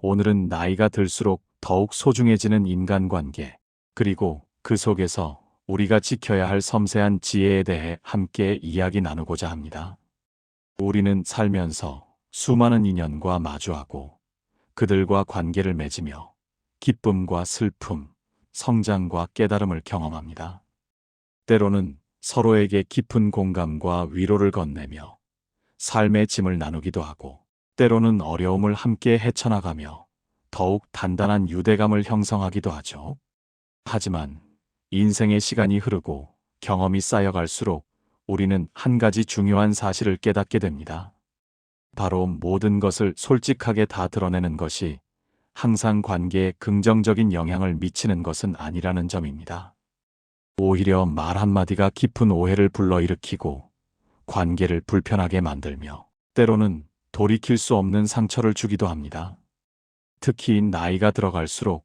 오늘은 나이가 들수록 더욱 소중해지는 인간관계, 그리고 그 속에서 우리가 지켜야 할 섬세한 지혜에 대해 함께 이야기 나누고자 합니다. 우리는 살면서 수많은 인연과 마주하고 그들과 관계를 맺으며 기쁨과 슬픔, 성장과 깨달음을 경험합니다. 때로는 서로에게 깊은 공감과 위로를 건네며 삶의 짐을 나누기도 하고, 때로는 어려움을 함께 헤쳐나가며 더욱 단단한 유대감을 형성하기도 하죠. 하지만 인생의 시간이 흐르고 경험이 쌓여갈수록 우리는 한 가지 중요한 사실을 깨닫게 됩니다. 바로 모든 것을 솔직하게 다 드러내는 것이 항상 관계에 긍정적인 영향을 미치는 것은 아니라는 점입니다. 오히려 말 한마디가 깊은 오해를 불러일으키고 관계를 불편하게 만들며 때로는 돌이킬 수 없는 상처를 주기도 합니다. 특히 나이가 들어갈수록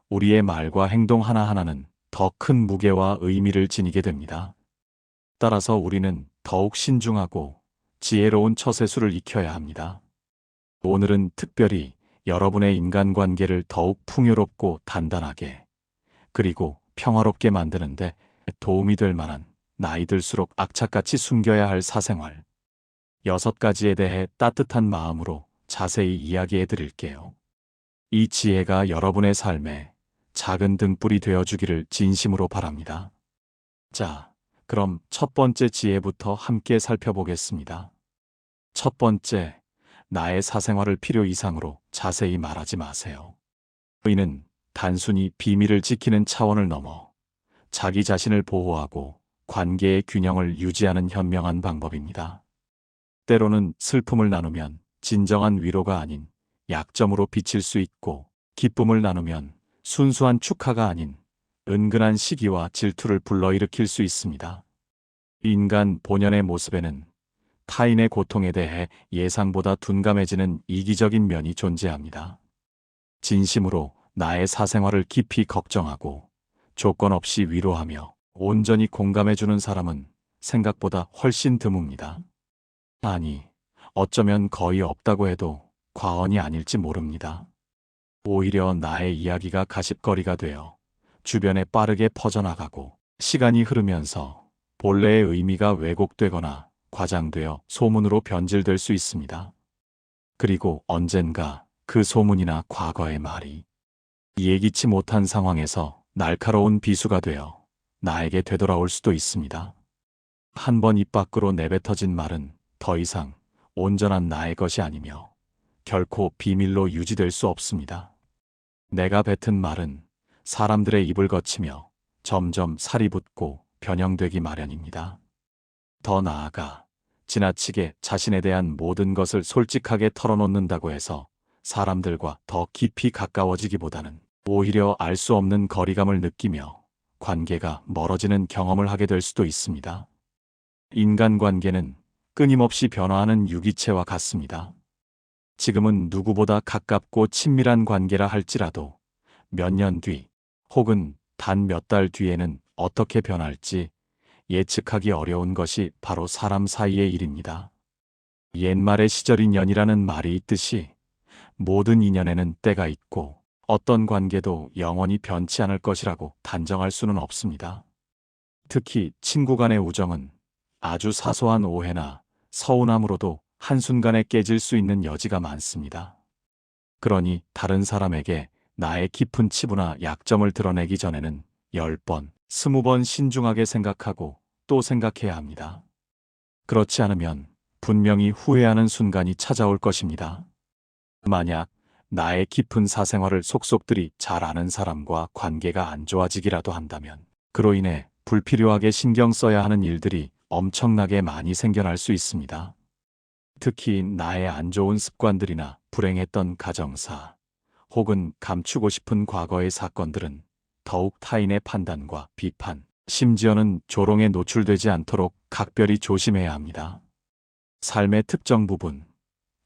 우리의 말과 행동 하나하나는 더 큰 무게와 의미를 지니게 됩니다. 따라서 우리는 더욱 신중하고 지혜로운 처세술을 익혀야 합니다. 오늘은 특별히 여러분의 인간관계를 더욱 풍요롭고 단단하게, 그리고 평화롭게 만드는데 도움이 될 만한 나이 들수록 악착같이 숨겨야 할 사생활 6가지에 대해 따뜻한 마음으로 자세히 이야기해 드릴게요. 이 지혜가 여러분의 삶에 작은 등불이 되어주기를 진심으로 바랍니다. 자, 그럼 첫 번째 지혜부터 함께 살펴보겠습니다. 첫 번째, 나의 사생활을 필요 이상으로 자세히 말하지 마세요. 이는 단순히 비밀을 지키는 차원을 넘어 자기 자신을 보호하고 관계의 균형을 유지하는 현명한 방법입니다. 때로는 슬픔을 나누면 진정한 위로가 아닌 약점으로 비칠 수 있고, 기쁨을 나누면 순수한 축하가 아닌 은근한 시기와 질투를 불러일으킬 수 있습니다. 인간 본연의 모습에는 타인의 고통에 대해 예상보다 둔감해지는 이기적인 면이 존재합니다. 진심으로 나의 사생활을 깊이 걱정하고 조건 없이 위로하며 온전히 공감해주는 사람은 생각보다 훨씬 드뭅니다. 아니, 어쩌면 거의 없다고 해도 과언이 아닐지 모릅니다. 오히려 나의 이야기가 가십거리가 되어 주변에 빠르게 퍼져나가고, 시간이 흐르면서 본래의 의미가 왜곡되거나 과장되어 소문으로 변질될 수 있습니다. 그리고 언젠가 그 소문이나 과거의 말이 예기치 못한 상황에서 날카로운 비수가 되어 나에게 되돌아올 수도 있습니다. 한 번 입 밖으로 내뱉어진 말은 더 이상 온전한 나의 것이 아니며 결코 비밀로 유지될 수 없습니다. 내가 뱉은 말은 사람들의 입을 거치며 점점 살이 붙고 변형되기 마련입니다. 더 나아가 지나치게 자신에 대한 모든 것을 솔직하게 털어놓는다고 해서 사람들과 더 깊이 가까워지기보다는 오히려 알 수 없는 거리감을 느끼며 관계가 멀어지는 경험을 하게 될 수도 있습니다. 인간관계는 끊임없이 변화하는 유기체와 같습니다. 지금은 누구보다 가깝고 친밀한 관계라 할지라도 몇 년 뒤, 혹은 단 몇 달 뒤에는 어떻게 변할지 예측하기 어려운 것이 바로 사람 사이의 일입니다. 옛말의 시절인연이라는 말이 있듯이 모든 인연에는 때가 있고 어떤 관계도 영원히 변치 않을 것이라고 단정할 수는 없습니다. 특히 친구 간의 우정은 아주 사소한 오해나 서운함으로도 한순간에 깨질 수 있는 여지가 많습니다. 그러니 다른 사람에게 나의 깊은 치부나 약점을 드러내기 전에는 10번, 20번 신중하게 생각하고 또 생각해야 합니다. 그렇지 않으면 분명히 후회하는 순간이 찾아올 것입니다. 만약 나의 깊은 사생활을 속속들이 잘 아는 사람과 관계가 안 좋아지기라도 한다면 그로 인해 불필요하게 신경 써야 하는 일들이 엄청나게 많이 생겨날 수 있습니다. 특히 나의 안 좋은 습관들이나 불행했던 가정사, 혹은 감추고 싶은 과거의 사건들은 더욱 타인의 판단과 비판, 심지어는 조롱에 노출되지 않도록 각별히 조심해야 합니다. 삶의 특정 부분,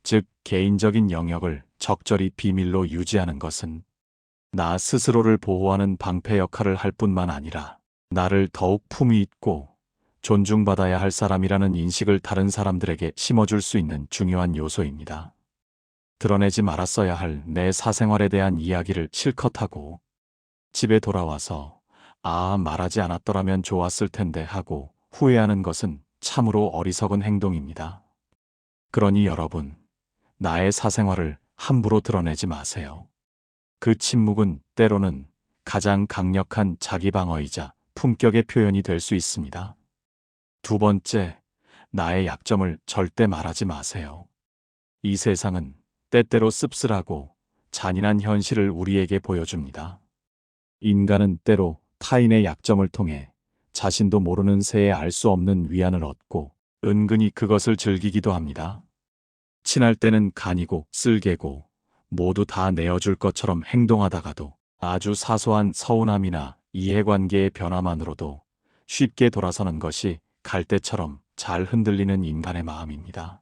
즉 개인적인 영역을 적절히 비밀로 유지하는 것은 나 스스로를 보호하는 방패 역할을 할 뿐만 아니라 나를 더욱 품위 있고 존중받아야 할 사람이라는 인식을 다른 사람들에게 심어줄 수 있는 중요한 요소입니다. 드러내지 말았어야 할 내 사생활에 대한 이야기를 실컷 하고 집에 돌아와서 말하지 않았더라면 좋았을 텐데 하고 후회하는 것은 참으로 어리석은 행동입니다. 그러니 여러분, 나의 사생활을 함부로 드러내지 마세요. 그 침묵은 때로는 가장 강력한 자기 방어이자 품격의 표현이 될 수 있습니다. 두 번째, 나의 약점을 절대 말하지 마세요. 이 세상은 때때로 씁쓸하고 잔인한 현실을 우리에게 보여줍니다. 인간은 때로 타인의 약점을 통해 자신도 모르는 새에 알 수 없는 위안을 얻고 은근히 그것을 즐기기도 합니다. 친할 때는 간이고 쓸개고 모두 다 내어줄 것처럼 행동하다가도 아주 사소한 서운함이나 이해관계의 변화만으로도 쉽게 돌아서는 것이 갈대처럼 잘 흔들리는 인간의 마음입니다.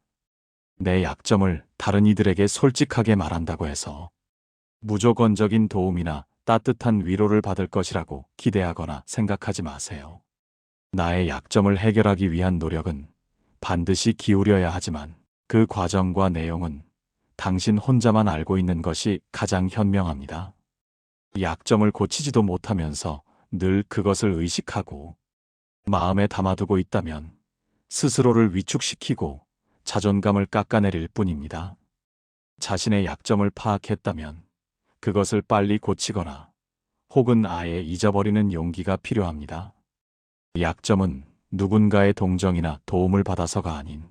내 약점을 다른 이들에게 솔직하게 말한다고 해서 무조건적인 도움이나 따뜻한 위로를 받을 것이라고 기대하거나 생각하지 마세요. 나의 약점을 해결하기 위한 노력은 반드시 기울여야 하지만 그 과정과 내용은 당신 혼자만 알고 있는 것이 가장 현명합니다. 약점을 고치지도 못하면서 늘 그것을 의식하고 마음에 담아두고 있다면 스스로를 위축시키고 자존감을 깎아내릴 뿐입니다. 자신의 약점을 파악했다면 그것을 빨리 고치거나 혹은 아예 잊어버리는 용기가 필요합니다. 약점은 누군가의 동정이나 도움을 받아서가 아닌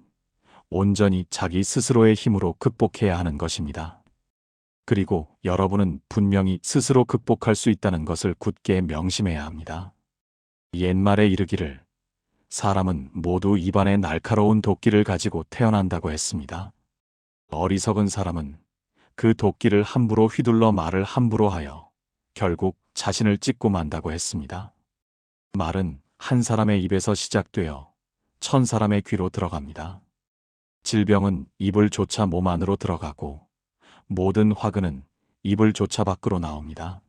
온전히 자기 스스로의 힘으로 극복해야 하는 것입니다. 그리고 여러분은 분명히 스스로 극복할 수 있다는 것을 굳게 명심해야 합니다. 옛말에 이르기를 사람은 모두 입안에 날카로운 도끼를 가지고 태어난다고 했습니다. 어리석은 사람은 그 도끼를 함부로 휘둘러 말을 함부로 하여 결국 자신을 찍고 만다고 했습니다. 말은 한 사람의 입에서 시작되어 1000사람의 귀로 들어갑니다. 질병은 입을 조차 몸 안으로 들어가고 모든 화근은 입을 조차 밖으로 나옵니다.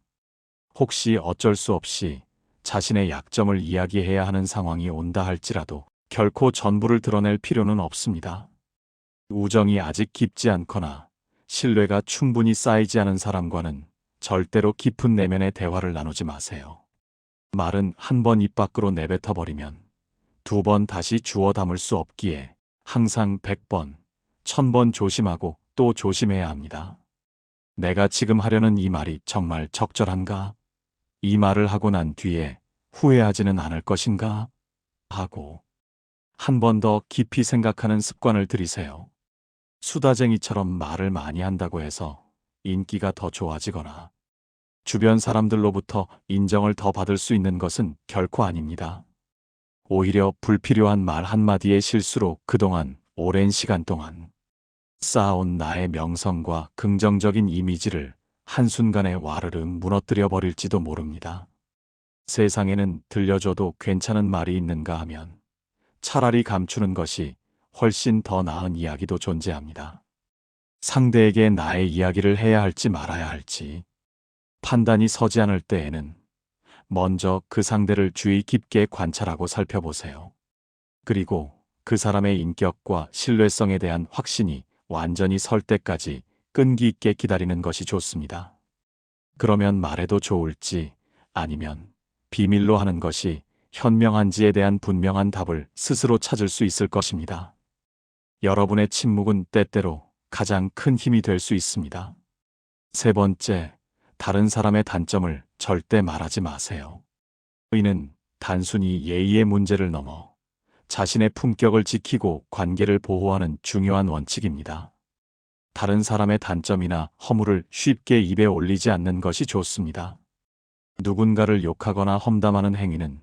혹시 어쩔 수 없이 자신의 약점을 이야기해야 하는 상황이 온다 할지라도 결코 전부를 드러낼 필요는 없습니다. 우정이 아직 깊지 않거나 신뢰가 충분히 쌓이지 않은 사람과는 절대로 깊은 내면의 대화를 나누지 마세요. 말은 한 번 입 밖으로 내뱉어 버리면 2번 다시 주워 담을 수 없기에 항상 100번, 1000번 조심하고 또 조심해야 합니다. 내가 지금 하려는 이 말이 정말 적절한가? 이 말을 하고 난 뒤에 후회하지는 않을 것인가? 하고 한 번 더 깊이 생각하는 습관을 들이세요. 수다쟁이처럼 말을 많이 한다고 해서 인기가 더 좋아지거나 주변 사람들로부터 인정을 더 받을 수 있는 것은 결코 아닙니다. 오히려 불필요한 말 한마디의 실수로 그동안 오랜 시간 동안 쌓아온 나의 명성과 긍정적인 이미지를 한순간에 와르르 무너뜨려 버릴지도 모릅니다. 세상에는 들려줘도 괜찮은 말이 있는가 하면 차라리 감추는 것이 훨씬 더 나은 이야기도 존재합니다. 상대에게 나의 이야기를 해야 할지 말아야 할지 판단이 서지 않을 때에는 먼저 그 상대를 주의 깊게 관찰하고 살펴보세요. 그리고 그 사람의 인격과 신뢰성에 대한 확신이 완전히 설 때까지 끈기 있게 기다리는 것이 좋습니다. 그러면 말해도 좋을지 아니면 비밀로 하는 것이 현명한지에 대한 분명한 답을 스스로 찾을 수 있을 것입니다. 여러분의 침묵은 때때로 가장 큰 힘이 될 수 있습니다. 세 번째, 다른 사람의 단점을 절대 말하지 마세요. 이는 단순히 예의의 문제를 넘어 자신의 품격을 지키고 관계를 보호하는 중요한 원칙입니다. 다른 사람의 단점이나 허물을 쉽게 입에 올리지 않는 것이 좋습니다. 누군가를 욕하거나 험담하는 행위는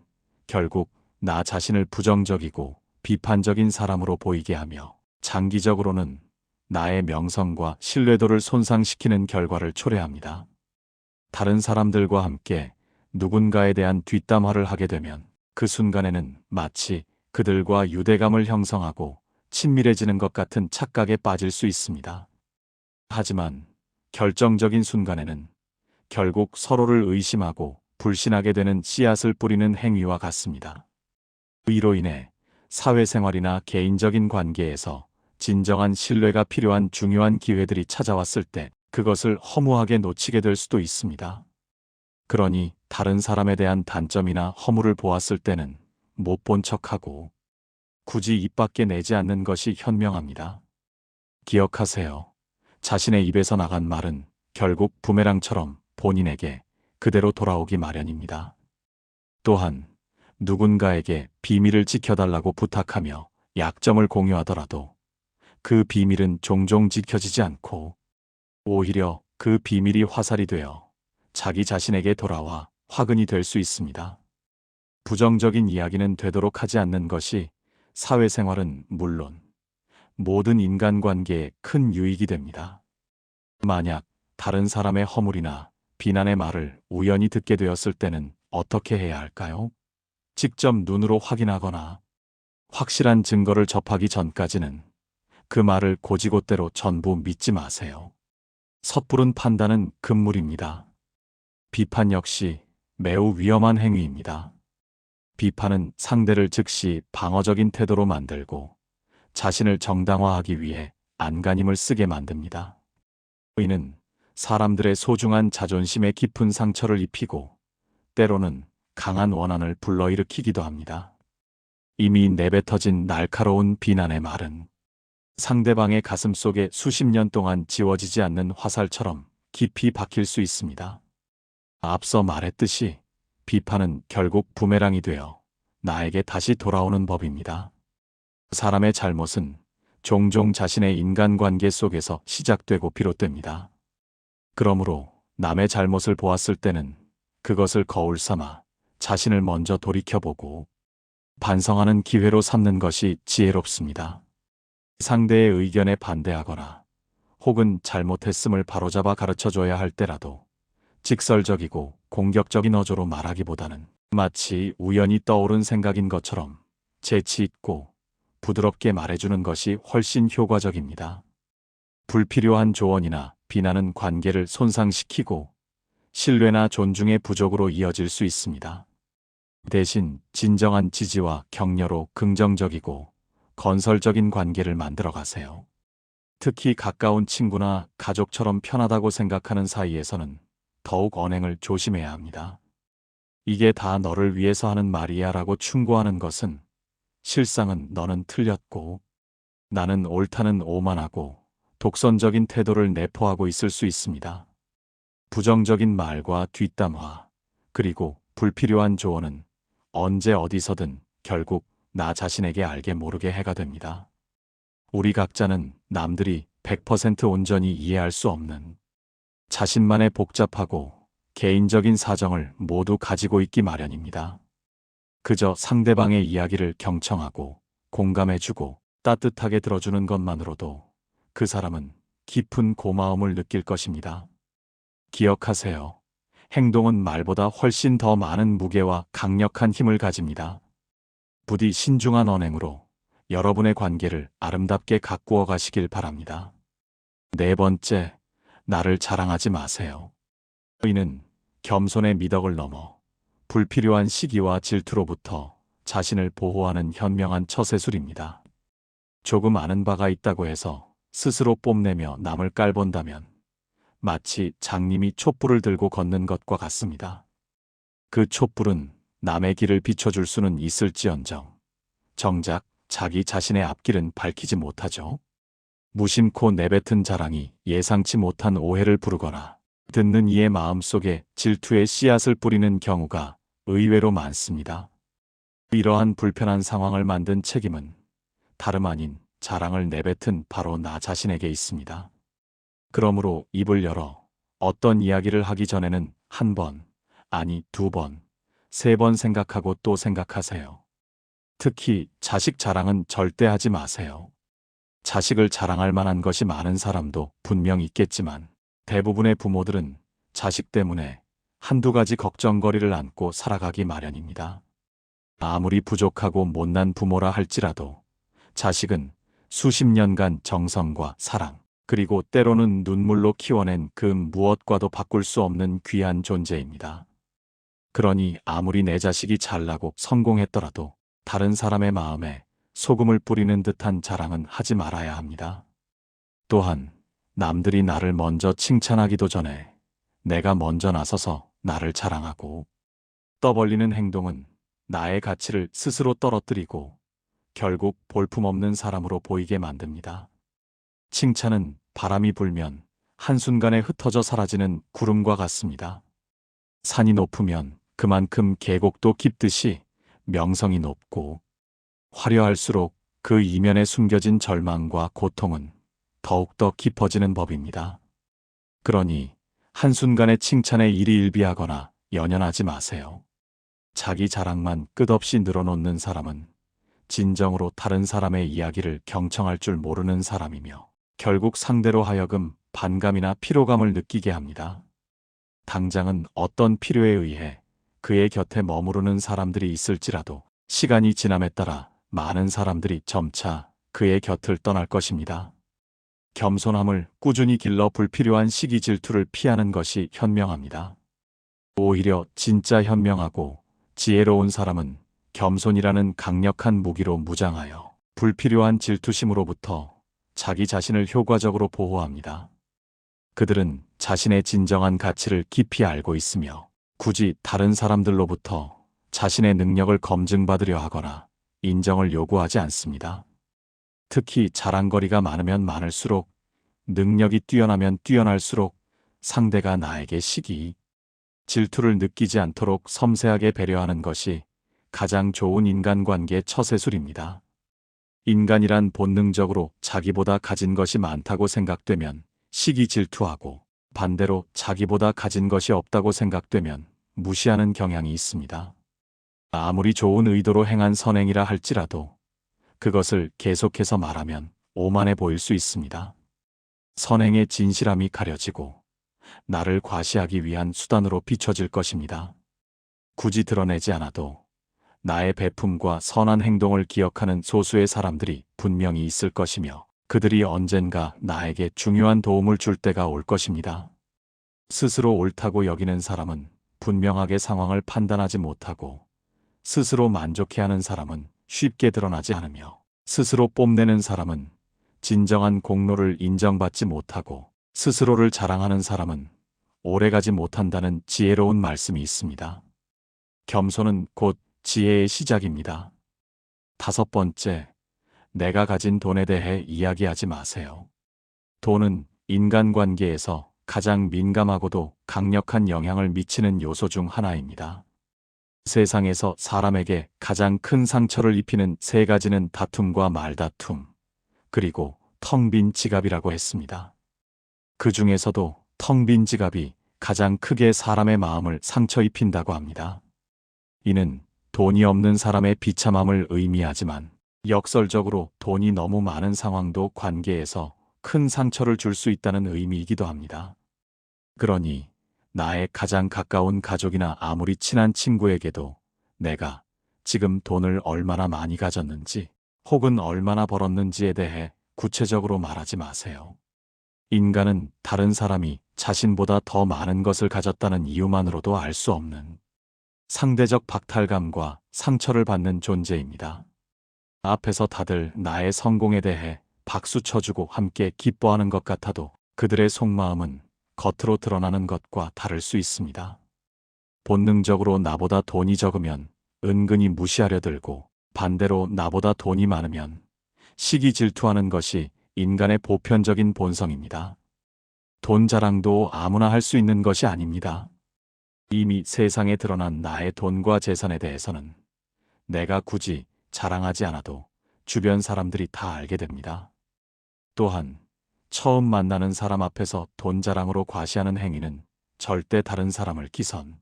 결국 나 자신을 부정적이고 비판적인 사람으로 보이게 하며 장기적으로는 나의 명성과 신뢰도를 손상시키는 결과를 초래합니다. 다른 사람들과 함께 누군가에 대한 뒷담화를 하게 되면 그 순간에는 마치 그들과 유대감을 형성하고 친밀해지는 것 같은 착각에 빠질 수 있습니다. 하지만 결정적인 순간에는 결국 서로를 의심하고 불신하게 되는 씨앗을 뿌리는 행위와 같습니다. 이로 인해 사회생활이나 개인적인 관계에서 진정한 신뢰가 필요한 중요한 기회들이 찾아왔을 때 그것을 허무하게 놓치게 될 수도 있습니다. 그러니 다른 사람에 대한 단점이나 허물을 보았을 때는 못 본 척하고 굳이 입 밖에 내지 않는 것이 현명합니다. 기억하세요. 자신의 입에서 나간 말은 결국 부메랑처럼 본인에게 그대로 돌아오기 마련입니다. 또한 누군가에게 비밀을 지켜달라고 부탁하며 약점을 공유하더라도 그 비밀은 종종 지켜지지 않고 오히려 그 비밀이 화살이 되어 자기 자신에게 돌아와 화근이 될 수 있습니다. 부정적인 이야기는 되도록 하지 않는 것이 사회생활은 물론 모든 인간관계에 큰 유익이 됩니다. 만약 다른 사람의 허물이나 비난의 말을 우연히 듣게 되었을 때는 어떻게 해야 할까요? 직접 눈으로 확인하거나 확실한 증거를 접하기 전까지는 그 말을 곧이곧대로 전부 믿지 마세요. 섣부른 판단은 금물입니다. 비판 역시 매우 위험한 행위입니다. 비판은 상대를 즉시 방어적인 태도로 만들고 자신을 정당화하기 위해 안간힘을 쓰게 만듭니다. 이는 사람들의 소중한 자존심에 깊은 상처를 입히고 때로는 강한 원한을 불러일으키기도 합니다. 이미 내뱉어진 날카로운 비난의 말은 상대방의 가슴 속에 수십 년 동안 지워지지 않는 화살처럼 깊이 박힐 수 있습니다. 앞서 말했듯이 비판은 결국 부메랑이 되어 나에게 다시 돌아오는 법입니다. 사람의 잘못은 종종 자신의 인간관계 속에서 시작되고 비롯됩니다. 그러므로 남의 잘못을 보았을 때는 그것을 거울 삼아 자신을 먼저 돌이켜보고 반성하는 기회로 삼는 것이 지혜롭습니다. 상대의 의견에 반대하거나 혹은 잘못했음을 바로잡아 가르쳐줘야 할 때라도 직설적이고 공격적인 어조로 말하기보다는 마치 우연히 떠오른 생각인 것처럼 재치 있고 부드럽게 말해주는 것이 훨씬 효과적입니다. 불필요한 조언이나 비난은 관계를 손상시키고 신뢰나 존중의 부족으로 이어질 수 있습니다. 대신 진정한 지지와 격려로 긍정적이고 건설적인 관계를 만들어 가세요. 특히 가까운 친구나 가족처럼 편하다고 생각하는 사이에서는 더욱 언행을 조심해야 합니다. 이게 다 너를 위해서 하는 말이야 라고 충고하는 것은 실상은 너는 틀렸고 나는 옳다는 오만하고 독선적인 태도를 내포하고 있을 수 있습니다. 부정적인 말과 뒷담화 그리고 불필요한 조언은 언제 어디서든 결국 나 자신에게 알게 모르게 해가 됩니다. 우리 각자는 남들이 100% 온전히 이해할 수 없는 자신만의 복잡하고 개인적인 사정을 모두 가지고 있기 마련입니다. 그저 상대방의 이야기를 경청하고 공감해주고 따뜻하게 들어주는 것만으로도 그 사람은 깊은 고마움을 느낄 것입니다. 기억하세요. 행동은 말보다 훨씬 더 많은 무게와 강력한 힘을 가집니다. 부디 신중한 언행으로 여러분의 관계를 아름답게 가꾸어 가시길 바랍니다. 네 번째, 나를 자랑하지 마세요. 이는 겸손의 미덕을 넘어 불필요한 시기와 질투로부터 자신을 보호하는 현명한 처세술입니다. 조금 아는 바가 있다고 해서 스스로 뽐내며 남을 깔본다면 마치 장님이 촛불을 들고 걷는 것과 같습니다. 그 촛불은 남의 길을 비춰줄 수는 있을지언정 정작 자기 자신의 앞길은 밝히지 못하죠. 무심코 내뱉은 자랑이 예상치 못한 오해를 부르거나 듣는 이의 마음속에 질투의 씨앗을 뿌리는 경우가 의외로 많습니다. 이러한 불편한 상황을 만든 책임은 다름 아닌 자랑을 내뱉은 바로 나 자신에게 있습니다. 그러므로 입을 열어 어떤 이야기를 하기 전에는 한 번, 아니 2번, 3번 생각하고 또 생각하세요. 특히 자식 자랑은 절대 하지 마세요. 자식을 자랑할 만한 것이 많은 사람도 분명 있겠지만 대부분의 부모들은 자식 때문에 한두 가지 걱정거리를 안고 살아가기 마련입니다. 아무리 부족하고 못난 부모라 할지라도 자식은 수십 년간 정성과 사랑, 그리고 때로는 눈물로 키워낸 그 무엇과도 바꿀 수 없는 귀한 존재입니다. 그러니 아무리 내 자식이 잘나고 성공했더라도 다른 사람의 마음에 소금을 뿌리는 듯한 자랑은 하지 말아야 합니다. 또한 남들이 나를 먼저 칭찬하기도 전에 내가 먼저 나서서 나를 자랑하고, 떠벌리는 행동은 나의 가치를 스스로 떨어뜨리고 결국 볼품없는 사람으로 보이게 만듭니다. 칭찬은 바람이 불면 한순간에 흩어져 사라지는 구름과 같습니다. 산이 높으면 그만큼 계곡도 깊듯이 명성이 높고 화려할수록 그 이면에 숨겨진 절망과 고통은 더욱더 깊어지는 법입니다. 그러니 한순간의 칭찬에 일희일비하거나 연연하지 마세요. 자기 자랑만 끝없이 늘어놓는 사람은 진정으로 다른 사람의 이야기를 경청할 줄 모르는 사람이며 결국 상대로 하여금 반감이나 피로감을 느끼게 합니다. 당장은 어떤 필요에 의해 그의 곁에 머무르는 사람들이 있을지라도 시간이 지남에 따라 많은 사람들이 점차 그의 곁을 떠날 것입니다. 겸손함을 꾸준히 길러 불필요한 시기 질투를 피하는 것이 현명합니다. 오히려 진짜 현명하고 지혜로운 사람은 겸손이라는 강력한 무기로 무장하여 불필요한 질투심으로부터 자기 자신을 효과적으로 보호합니다. 그들은 자신의 진정한 가치를 깊이 알고 있으며 굳이 다른 사람들로부터 자신의 능력을 검증받으려 하거나 인정을 요구하지 않습니다. 특히 자랑거리가 많으면 많을수록, 능력이 뛰어나면 뛰어날수록 상대가 나에게 시기, 질투를 느끼지 않도록 섬세하게 배려하는 것이 가장 좋은 인간관계 처세술입니다. 인간이란 본능적으로 자기보다 가진 것이 많다고 생각되면 시기 질투하고, 반대로 자기보다 가진 것이 없다고 생각되면 무시하는 경향이 있습니다. 아무리 좋은 의도로 행한 선행이라 할지라도 그것을 계속해서 말하면 오만해 보일 수 있습니다. 선행의 진실함이 가려지고 나를 과시하기 위한 수단으로 비춰질 것입니다. 굳이 드러내지 않아도 나의 베품과 선한 행동을 기억하는 소수의 사람들이 분명히 있을 것이며 그들이 언젠가 나에게 중요한 도움을 줄 때가 올 것입니다. 스스로 옳다고 여기는 사람은 분명하게 상황을 판단하지 못하고, 스스로 만족해하는 사람은 쉽게 드러나지 않으며, 스스로 뽐내는 사람은 진정한 공로를 인정받지 못하고, 스스로를 자랑하는 사람은 오래가지 못한다는 지혜로운 말씀이 있습니다. 겸손은 곧 지혜의 시작입니다. 5번째, 내가 가진 돈에 대해 이야기하지 마세요. 돈은 인간관계에서 가장 민감하고도 강력한 영향을 미치는 요소 중 하나입니다. 세상에서 사람에게 가장 큰 상처를 입히는 3가지는 다툼과 말다툼, 그리고 텅 빈 지갑이라고 했습니다. 그 중에서도 텅 빈 지갑이 가장 크게 사람의 마음을 상처 입힌다고 합니다. 이는 돈이 없는 사람의 비참함을 의미하지만 역설적으로 돈이 너무 많은 상황도 관계에서 큰 상처를 줄 수 있다는 의미이기도 합니다. 그러니 나의 가장 가까운 가족이나 아무리 친한 친구에게도 내가 지금 돈을 얼마나 많이 가졌는지 혹은 얼마나 벌었는지에 대해 구체적으로 말하지 마세요. 인간은 다른 사람이 자신보다 더 많은 것을 가졌다는 이유만으로도 알 수 없는 상대적 박탈감과 상처를 받는 존재입니다. 앞에서 다들 나의 성공에 대해 박수 쳐주고 함께 기뻐하는 것 같아도 그들의 속마음은 겉으로 드러나는 것과 다를 수 있습니다. 본능적으로 나보다 돈이 적으면 은근히 무시하려 들고, 반대로 나보다 돈이 많으면 시기 질투하는 것이 인간의 보편적인 본성입니다. 돈 자랑도 아무나 할 수 있는 것이 아닙니다. 이미 세상에 드러난 나의 돈과 재산에 대해서는 내가 굳이 자랑하지 않아도 주변 사람들이 다 알게 됩니다. 또한 처음 만나는 사람 앞에서 돈 자랑으로 과시하는 행위는 절대 다른 사람을 기선,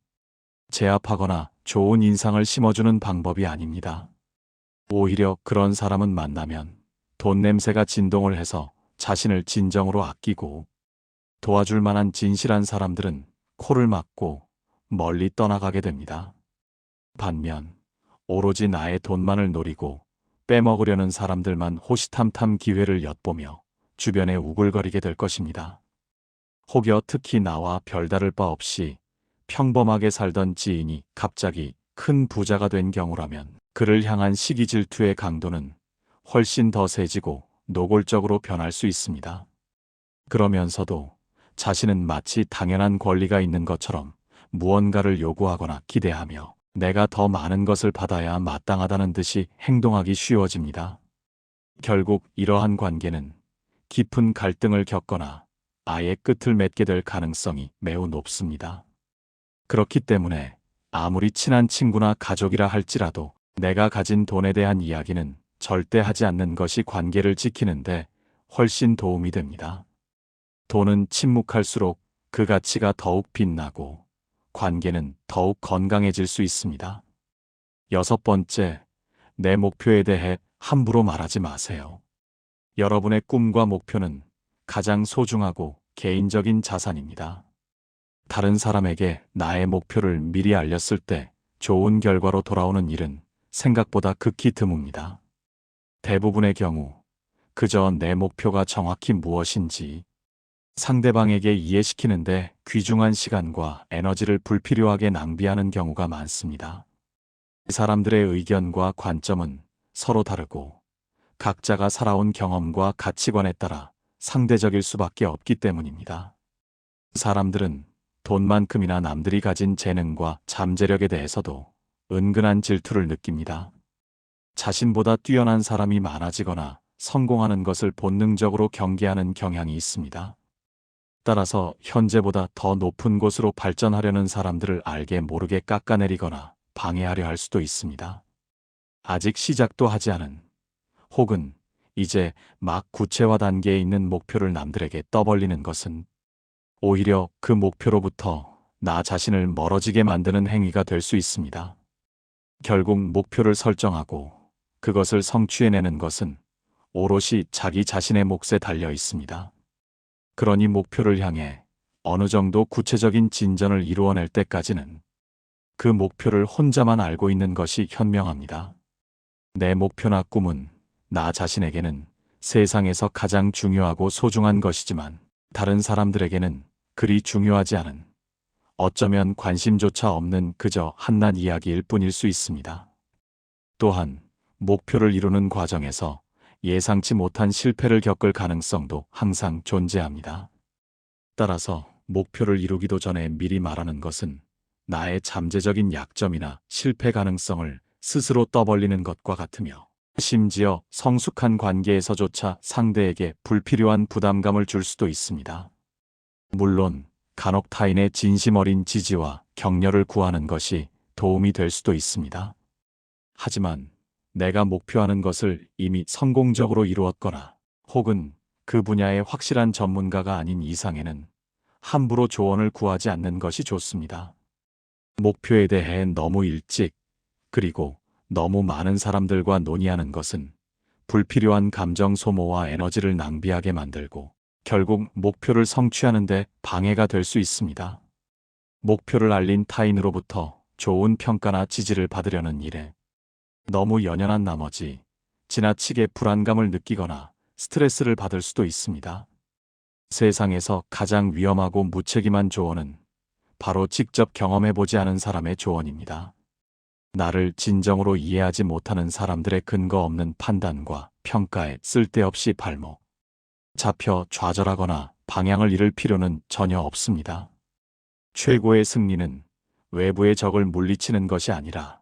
제압하거나 좋은 인상을 심어주는 방법이 아닙니다. 오히려 그런 사람은 만나면 돈 냄새가 진동을 해서 자신을 진정으로 아끼고, 도와줄 만한 진실한 사람들은 코를 막고 멀리 떠나가게 됩니다. 반면 오로지 나의 돈만을 노리고 빼먹으려는 사람들만 호시탐탐 기회를 엿보며 주변에 우글거리게 될 것입니다. 혹여 특히 나와 별다를 바 없이 평범하게 살던 지인이 갑자기 큰 부자가 된 경우라면 그를 향한 시기 질투의 강도는 훨씬 더 세지고 노골적으로 변할 수 있습니다. 그러면서도 자신은 마치 당연한 권리가 있는 것처럼 무언가를 요구하거나 기대하며 내가 더 많은 것을 받아야 마땅하다는 듯이 행동하기 쉬워집니다. 결국 이러한 관계는 깊은 갈등을 겪거나 아예 끝을 맺게 될 가능성이 매우 높습니다. 그렇기 때문에 아무리 친한 친구나 가족이라 할지라도 내가 가진 돈에 대한 이야기는 절대 하지 않는 것이 관계를 지키는데 훨씬 도움이 됩니다. 돈은 침묵할수록 그 가치가 더욱 빛나고 관계는 더욱 건강해질 수 있습니다. 6번째, 내 목표에 대해 함부로 말하지 마세요. 여러분의 꿈과 목표는 가장 소중하고 개인적인 자산입니다. 다른 사람에게 나의 목표를 미리 알렸을 때 좋은 결과로 돌아오는 일은 생각보다 극히 드뭅니다. 대부분의 경우 그저 내 목표가 정확히 무엇인지 상대방에게 이해시키는데 귀중한 시간과 에너지를 불필요하게 낭비하는 경우가 많습니다. 사람들의 의견과 관점은 서로 다르고 각자가 살아온 경험과 가치관에 따라 상대적일 수밖에 없기 때문입니다. 사람들은 돈만큼이나 남들이 가진 재능과 잠재력에 대해서도 은근한 질투를 느낍니다. 자신보다 뛰어난 사람이 많아지거나 성공하는 것을 본능적으로 경계하는 경향이 있습니다. 따라서 현재보다 더 높은 곳으로 발전하려는 사람들을 알게 모르게 깎아내리거나 방해하려 할 수도 있습니다. 아직 시작도 하지 않은 혹은 이제 막 구체화 단계에 있는 목표를 남들에게 떠벌리는 것은 오히려 그 목표로부터 나 자신을 멀어지게 만드는 행위가 될 수 있습니다. 결국 목표를 설정하고 그것을 성취해내는 것은 오롯이 자기 자신의 몫에 달려 있습니다. 그러니 목표를 향해 어느 정도 구체적인 진전을 이루어낼 때까지는 그 목표를 혼자만 알고 있는 것이 현명합니다. 내 목표나 꿈은 나 자신에게는 세상에서 가장 중요하고 소중한 것이지만 다른 사람들에게는 그리 중요하지 않은, 어쩌면 관심조차 없는 그저 한낱 이야기일 뿐일 수 있습니다. 또한 목표를 이루는 과정에서 예상치 못한 실패를 겪을 가능성도 항상 존재합니다. 따라서 목표를 이루기도 전에 미리 말하는 것은 나의 잠재적인 약점이나 실패 가능성을 스스로 떠벌리는 것과 같으며 심지어 성숙한 관계에서조차 상대에게 불필요한 부담감을 줄 수도 있습니다. 물론 간혹 타인의 진심 어린 지지와 격려를 구하는 것이 도움이 될 수도 있습니다. 하지만 내가 목표하는 것을 이미 성공적으로 이루었거나 혹은 그 분야의 확실한 전문가가 아닌 이상에는 함부로 조언을 구하지 않는 것이 좋습니다. 목표에 대해 너무 일찍 그리고 너무 많은 사람들과 논의하는 것은 불필요한 감정 소모와 에너지를 낭비하게 만들고 결국 목표를 성취하는 데 방해가 될 수 있습니다. 목표를 알린 타인으로부터 좋은 평가나 지지를 받으려는 일에 너무 연연한 나머지 지나치게 불안감을 느끼거나 스트레스를 받을 수도 있습니다. 세상에서 가장 위험하고 무책임한 조언은 바로 직접 경험해보지 않은 사람의 조언입니다. 나를 진정으로 이해하지 못하는 사람들의 근거 없는 판단과 평가에 쓸데없이 발목 잡혀 좌절하거나 방향을 잃을 필요는 전혀 없습니다. 최고의 승리는 외부의 적을 물리치는 것이 아니라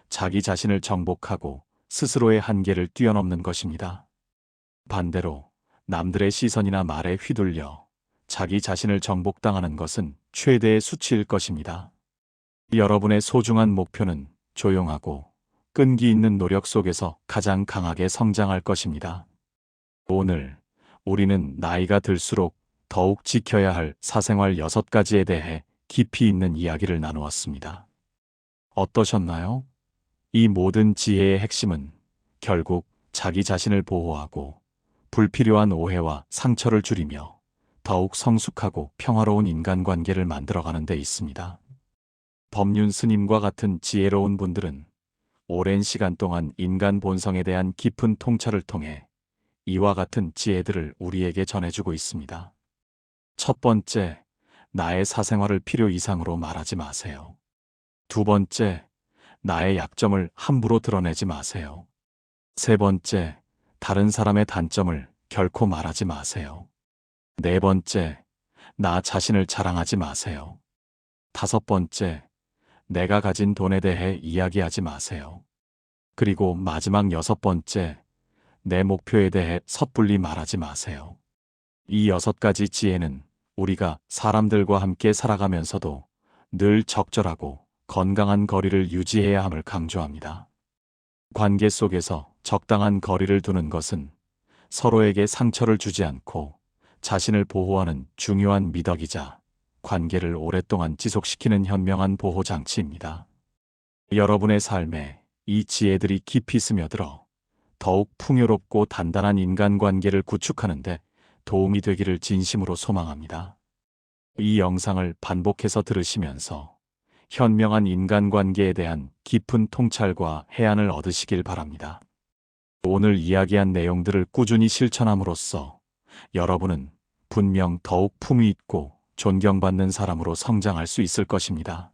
자기 자신을 정복하고 스스로의 한계를 뛰어넘는 것입니다. 반대로 남들의 시선이나 말에 휘둘려 자기 자신을 정복당하는 것은 최대의 수치일 것입니다. 여러분의 소중한 목표는 조용하고 끈기 있는 노력 속에서 가장 강하게 성장할 것입니다. 오늘 우리는 나이가 들수록 더욱 지켜야 할 사생활 6가지에 대해 깊이 있는 이야기를 나누었습니다. 어떠셨나요? 이 모든 지혜의 핵심은 결국 자기 자신을 보호하고 불필요한 오해와 상처를 줄이며 더욱 성숙하고 평화로운 인간관계를 만들어가는 데 있습니다. 법륜 스님과 같은 지혜로운 분들은 오랜 시간 동안 인간 본성에 대한 깊은 통찰을 통해 이와 같은 지혜들을 우리에게 전해주고 있습니다. 첫 번째, 나의 사생활을 필요 이상으로 말하지 마세요. 두 번째, 나의 약점을 함부로 드러내지 마세요. 세 번째, 다른 사람의 단점을 결코 말하지 마세요. 네 번째, 나 자신을 자랑하지 마세요. 다섯 번째, 내가 가진 돈에 대해 이야기하지 마세요. 그리고 마지막 여섯 번째, 내 목표에 대해 섣불리 말하지 마세요. 이 여섯 가지 지혜는 우리가 사람들과 함께 살아가면서도 늘 적절하고 건강한 거리를 유지해야 함을 강조합니다. 관계 속에서 적당한 거리를 두는 것은 서로에게 상처를 주지 않고 자신을 보호하는 중요한 미덕이자 관계를 오랫동안 지속시키는 현명한 보호 장치입니다. 여러분의 삶에 이 지혜들이 깊이 스며들어 더욱 풍요롭고 단단한 인간관계를 구축하는 데 도움이 되기를 진심으로 소망합니다. 이 영상을 반복해서 들으시면서 현명한 인간관계에 대한 깊은 통찰과 해안을 얻으시길 바랍니다. 오늘 이야기한 내용들을 꾸준히 실천함으로써 여러분은 분명 더욱 품위 있고 존경받는 사람으로 성장할 수 있을 것입니다.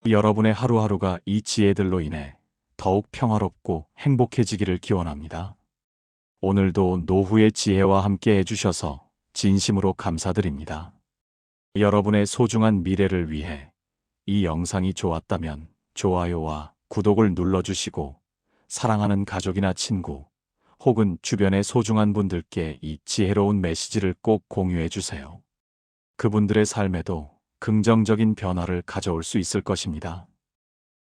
여러분의 하루하루가 이 지혜들로 인해 더욱 평화롭고 행복해지기를 기원합니다. 오늘도 노후의 지혜와 함께 해주셔서 진심으로 감사드립니다. 여러분의 소중한 미래를 위해 이 영상이 좋았다면 좋아요와 구독을 눌러주시고 사랑하는 가족이나 친구 혹은 주변의 소중한 분들께 이 지혜로운 메시지를 꼭 공유해 주세요. 그분들의 삶에도 긍정적인 변화를 가져올 수 있을 것입니다.